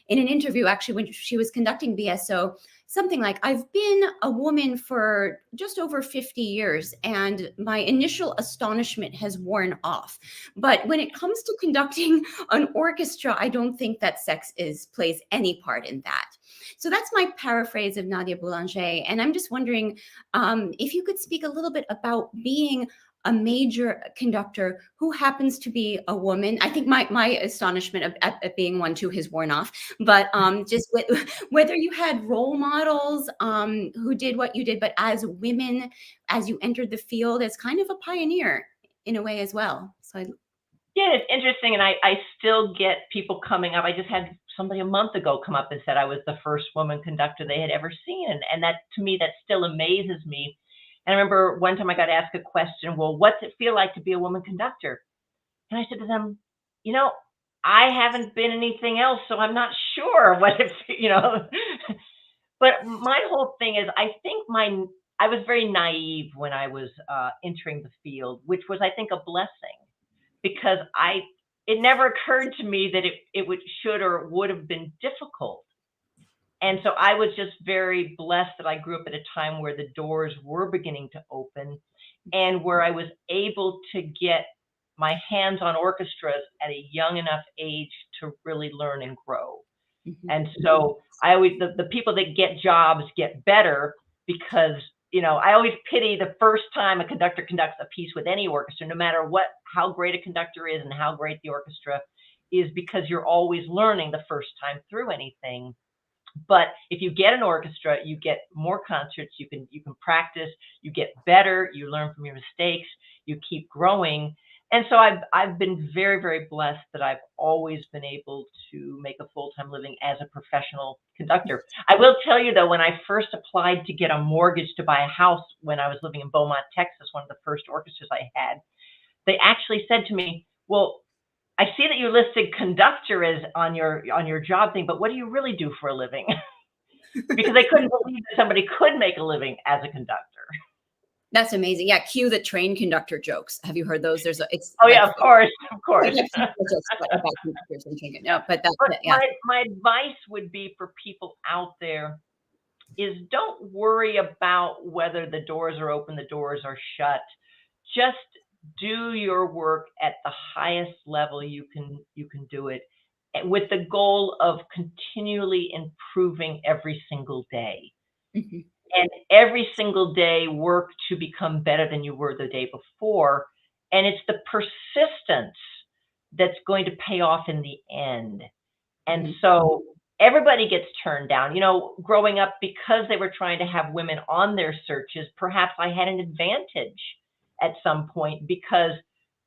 in an interview, actually, when she was conducting BSO, something like, I've been a woman for just over 50 years, and my initial astonishment has worn off. But when it comes to conducting an orchestra, I don't think that sex plays any part in that. So that's my paraphrase of Nadia Boulanger. And I'm just wondering if you could speak a little bit about being a major conductor who happens to be a woman. I think my astonishment at being one too has worn off, but just whether you had role models who did what you did, but as women, as you entered the field as kind of a pioneer in a way as well. So yeah, it's interesting, and I still get people coming up. I just had somebody a month ago come up and said I was the first woman conductor they had ever seen, and that, to me, that still amazes me. And I remember one time I got asked a question, well, what's it feel like to be a woman conductor? And I said to them, I haven't been anything else, so I'm not sure what it's. But my whole thing is, I think I was very naive when I was entering the field, which was, I think, a blessing, because it never occurred to me that it should or would have been difficult. And so I was just very blessed that I grew up at a time where the doors were beginning to open, and where I was able to get my hands on orchestras at a young enough age to really learn and grow. Mm-hmm. And so I always, the people that get jobs get better, because, I always pity the first time a conductor conducts a piece with any orchestra, no matter how great a conductor is and how great the orchestra is, because you're always learning the first time through anything. But if you get an orchestra, you get more concerts, you can practice, you get better, you learn from your mistakes, you keep growing. And so I've been very, very blessed that I've always been able to make a full-time living as a professional conductor. I will tell you, though, when I first applied to get a mortgage to buy a house when I was living in Beaumont, Texas, one of the first orchestras I had, they actually said to me, well, I see that you listed conductor as on your job thing, but what do you really do for a living? Because they couldn't believe that somebody could make a living as a conductor. That's amazing. Yeah, cue the train conductor jokes. Have you heard those? Of course. No, but my advice would be for people out there is, don't worry about whether the doors are open, the doors are shut. Just do your work at the highest level you can do it, with the goal of continually improving every single day. Mm-hmm. And every single day work to become better than you were the day before. And it's the persistence that's going to pay off in the end. And mm-hmm. So everybody gets turned down. Growing up, because they were trying to have women on their searches, perhaps I had an advantage at some point, because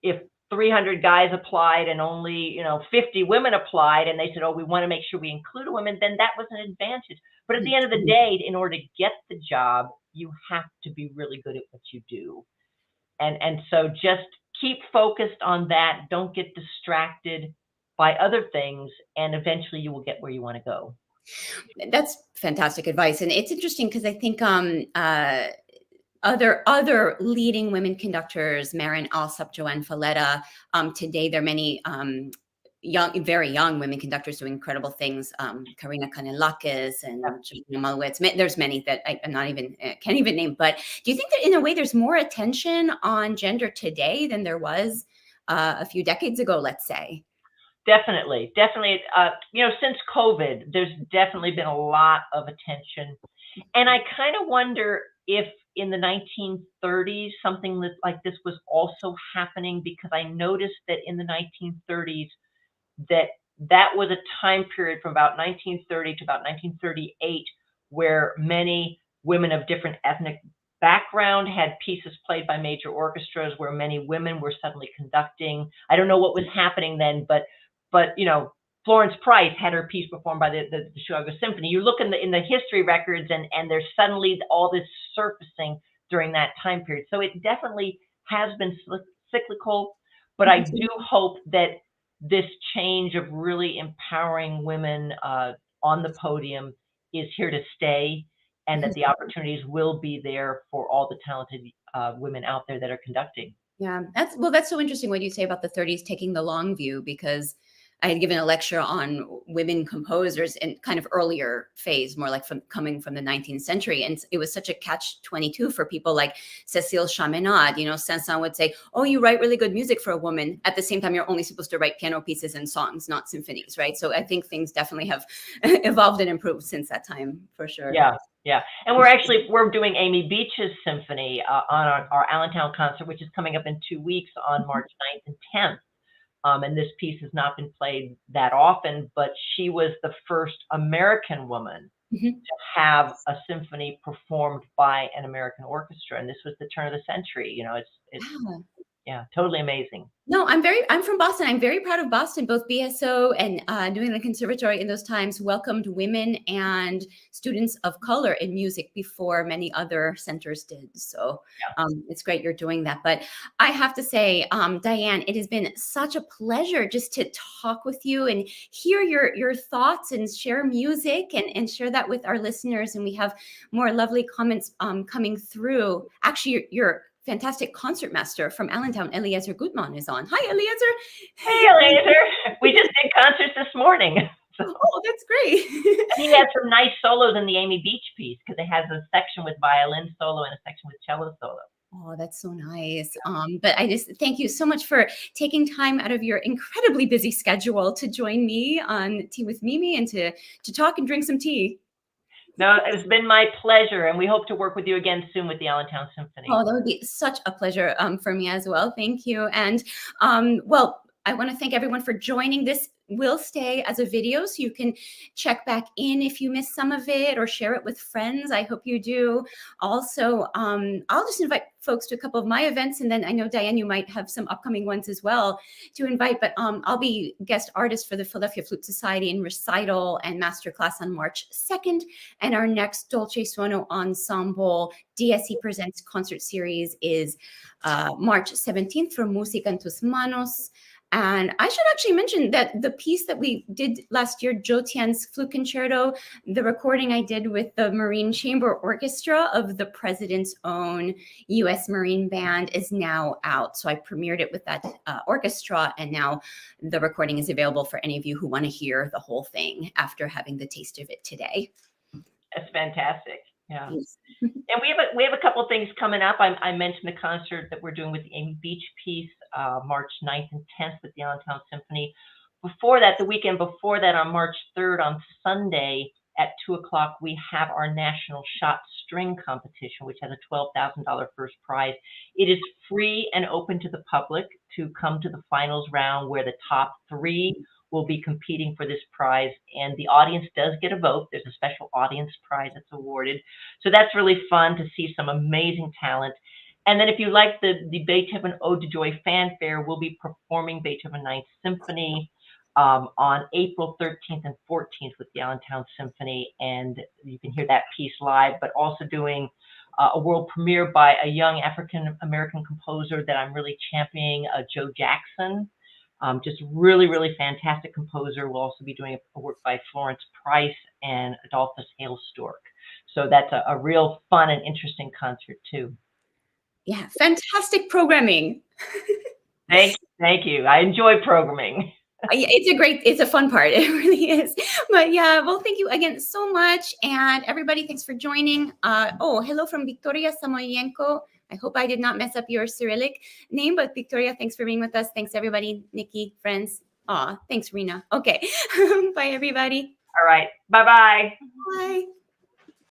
if 300 guys applied and only 50 women applied, and they said, oh, we want to make sure we include a woman, then that was an advantage. But at the end of the day, in order to get the job, you have to be really good at what you do. And so just keep focused on that. Don't get distracted by other things, and eventually you will get where you want to go. That's fantastic advice. And it's interesting because I think other leading women conductors, Marin Alsop, Joanne Falletta, today there are many very young women conductors doing incredible things. Karina Kanellakis and Malwitz. There's many that I'm not even can't even name. But do you think that in a way there's more attention on gender today than there was a few decades ago, let's say? Definitely. Since COVID, there's definitely been a lot of attention, and I kind of wonder if in the 1930s, something that like this was also happening, because I noticed that in the 1930s that was a time period from about 1930 to about 1938 where many women of different ethnic background had pieces played by major orchestras, where many women were suddenly conducting. I don't know what was happening then, but you know, Florence Price had her piece performed by the Chicago Symphony. You look in the history records, and there's suddenly all this surfacing during that time period. So it definitely has been cyclical, but I do hope that this change of really empowering women on the podium is here to stay, and that the opportunities will be there for all the talented women out there that are conducting. Yeah, that's so interesting what you say about the 30s taking the long view, because I had given a lecture on women composers in kind of earlier phase, more like coming from the 19th century. And it was such a catch-22 for people like Cécile Chaminade. You know, Saint-Saëns would say, oh, you write really good music for a woman. At the same time, you're only supposed to write piano pieces and songs, not symphonies, right? So I think things definitely have evolved and improved since that time, for sure. Yeah, yeah. And we're doing Amy Beach's symphony on our Allentown concert, which is coming up in 2 weeks on March 9th and 10th. And this piece has not been played that often, but she was the first American woman to have a symphony performed by an American orchestra. And this was the turn of the century. You know, it's yeah, totally amazing. No, I'm from Boston. I'm very proud of Boston. Both BSO and doing the conservatory in those times welcomed women and students of color in music before many other centers did. So it's great you're doing that. But I have to say, Diane, it has been such a pleasure just to talk with you and hear your thoughts and share music and share that with our listeners. And we have more lovely comments coming through. Actually, you're fantastic concertmaster from Allentown, Eliezer Gutmann, is on. Hi, Eliezer. Hey, Eliezer. We just did concerts this morning. So. Oh, that's great. And he had some nice solos in the Amy Beach piece, because it has a section with violin solo and a section with cello solo. Oh, that's so nice. But I just thank you so much for taking time out of your incredibly busy schedule to join me on Tea with Mimi and to talk and drink some tea. No, it's been my pleasure, and we hope to work with you again soon with the Allentown Symphony. Oh, that would be such a pleasure for me as well. Thank you. And well, I want to thank everyone for joining. This will stay as a video, so you can check back in if you missed some of it or share it with friends. I hope you do. Also, I'll just invite folks to a couple of my events, and then I know, Diane, you might have some upcoming ones as well to invite, but I'll be guest artist for the Philadelphia Flute Society in recital and masterclass on March 2nd, and our next Dolce Suono Ensemble DSE Presents concert series is March 17th for Música en tus manos. And I should actually mention that the piece that we did last year, Zhou Tian's flute concerto, the recording I did with the Marine Chamber Orchestra of the President's own U.S. Marine Band is now out. So I premiered it with that orchestra, and now the recording is available for any of you who want to hear the whole thing after having the taste of it today. That's fantastic. Yeah. And we have a couple of things coming up. I mentioned the concert that we're doing with the Amy Beach piece, March 9th and 10th with the Allentown Symphony. Before that, the weekend before that, on March 3rd, on Sunday at 2 o'clock, we have our National Shot String Competition, which has a $12,000 first prize. It is free and open to the public to come to the finals round, where the top 3 will be competing for this prize, and the audience does get a vote. There's a special audience prize that's awarded. So that's really fun to see some amazing talent. And then if you like the Beethoven Ode to Joy Fanfare, we'll be performing Beethoven Ninth Symphony on April 13th and 14th with the Allentown Symphony, and you can hear that piece live, but also doing a world premiere by a young African-American composer that I'm really championing, Joe Jackson. Just really, really fantastic composer. We'll also be doing a work by Florence Price and Adolphus Hailstork. So that's a real fun and interesting concert too. Yeah, fantastic programming. Thank you. I enjoy programming. It's a fun part. It really is. But yeah, well, thank you again so much. And everybody, thanks for joining. Oh, hello from Victoria Samoyenko. I hope I did not mess up your Cyrillic name, but Victoria, thanks for being with us. Thanks, everybody. Nikki, friends. Thanks, Rena. Okay. Bye, everybody. All right. Bye-bye. Bye.